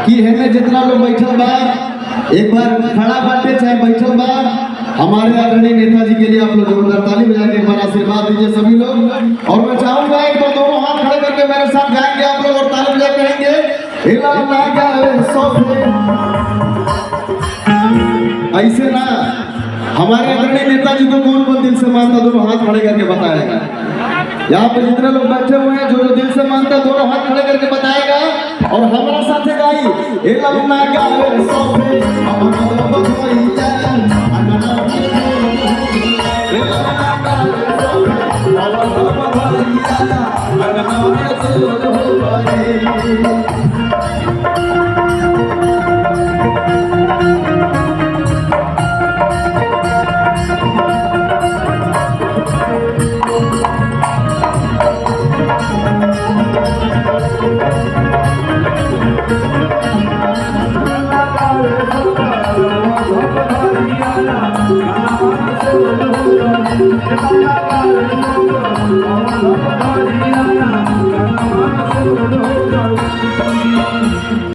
कि है जितना लोग बैठल बा एक बार खड़ा बाटे चाहे बैठल बा हमारे आदरणीय नेताजी के लिए आप लोग जोरदार ताली बजा के एक बार आशीर्वाद दीजिए सभी लोग। और मैं चाहूंगा एक बार दोनों हाथ खड़े करके मेरे साथ गाएंगे आप लोग और ताली बजा कहेंगे हिला ना गावे सोफे। ऐसे ना हमारे आदरणीय नेताजी को कौन कौन दिल से मानता दोनों हाथ खड़े करके बताएगा। यहाँ पे जितने लोग बैठे हुए हैं जो दिल से मानता दोनों हाथ खड़े करके बताएगा और हमारा साथ गाई हिला ना गावे सोफे Thank you.